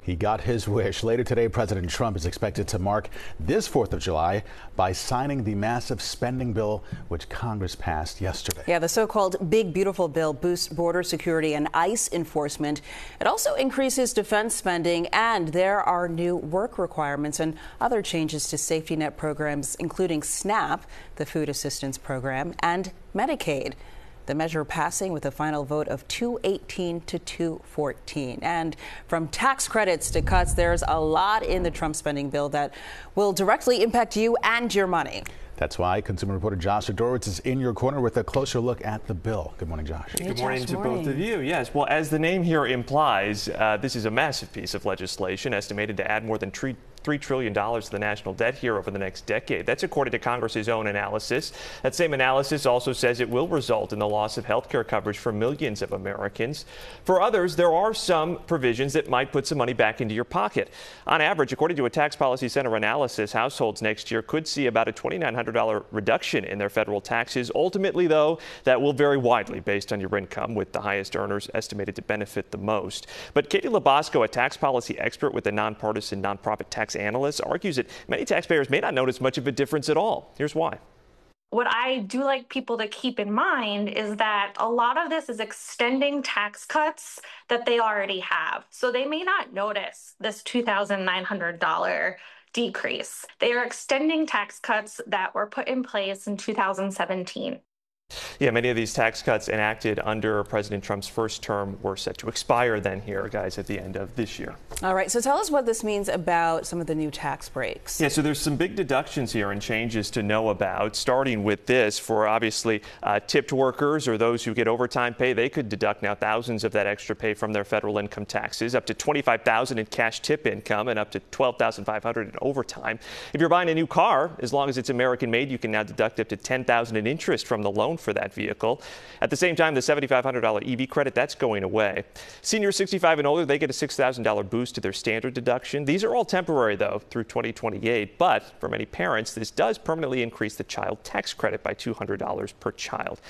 He got his wish. Later today, President Trump is expected to mark this 4th of July by signing the massive spending bill which Congress passed yesterday. Yeah, the so-called Big Beautiful Bill boosts border security and ICE enforcement. It also increases defense spending, and there are new work requirements and other changes to safety net programs, including SNAP, the food assistance program, and Medicaid. The measure passing with a final vote of 218 to 214. And from tax credits to cuts, there's a lot in the Trump spending bill that will directly impact you and your money. That's why consumer reporter Josh Sidorowicz is in your corner with a closer look at the bill. Good morning, Josh. Hey, good morning to both of you. Yes, well, as the name here implies, this is a massive piece of legislation estimated to add more than $3 trillion to the national debt here over the next decade. That's according to Congress's own analysis. That same analysis also says it will result in the loss of health care coverage for millions of Americans. For others, there are some provisions that might put some money back into your pocket. On average, according to a Tax Policy Center analysis, households next year could see about a $2,900 reduction in their federal taxes. Ultimately, though, that will vary widely based on your income, with the highest earners estimated to benefit the most. But Katie Labasco, a tax policy expert with the nonpartisan nonprofit tax analyst, argues that many taxpayers may not notice much of a difference at all. Here's why. What I do like people to keep in mind is that a lot of this is extending tax cuts that they already have. So they may not notice this $2,900 decrease. They are extending tax cuts that were put in place in 2017. Yeah, many of these tax cuts enacted under President Trump's first term were set to expire then here, guys, at the end of this year. All right, so tell us what this means about some of the new tax breaks. Yeah, so there's some big deductions here and changes to know about, starting with this. For obviously tipped workers or those who get overtime pay, they could deduct now thousands of that extra pay from their federal income taxes, up to $25,000 in cash tip income and up to $12,500 in overtime. If you're buying a new car, as long as it's American made, you can now deduct up to $10,000 in interest from the loan for that vehicle. At the same time, the $7,500 EV credit, that's going away. Seniors 65 and older, they get a $6,000 boost to their standard deduction. These are all temporary, though, through 2028. But for many parents, this does permanently increase the child tax credit by $200 per child.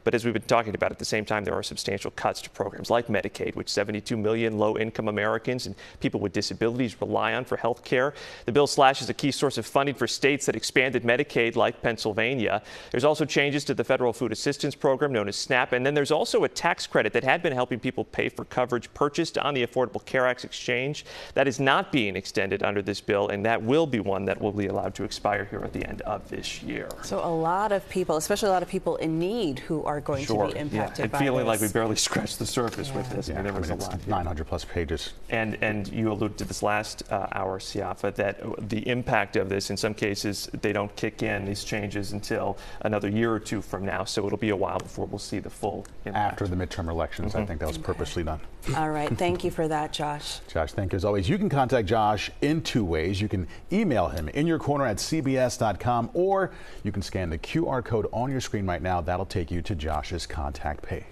But as we've been talking about, at the same time, there are substantial cuts to programs like Medicaid, which 72 million low-income Americans and people with disabilities rely on for health care. The bill slashes a key source of funding for states that expanded Medicaid, like Pennsylvania. There's also changes to the federal food assistance program known as SNAP. And then there's also a tax credit that had been helping people pay for coverage purchased on the Affordable Care Act's exchange. That is not being extended under this bill, and that will be one that will be allowed to expire here at the end of this year. So a lot of people, especially a lot of people in need, who are going to be impacted by feeling this. like we barely scratched the surface with this. Yeah, I mean, there was a lot. 900 plus pages. And you alluded to this last hour, Siafa, that the impact of this, in some cases, they don't kick in, these changes, until another year or two from now. So it'll be a while before we'll see the full impact. After the midterm elections. I think that was purposely done. All right. Thank you for that, Josh. Josh, thank you as always. You can contact Josh in two ways. You can email him in your corner at cbs.com, or you can scan the QR code on your screen right now. That'll take you to Josh's contact page.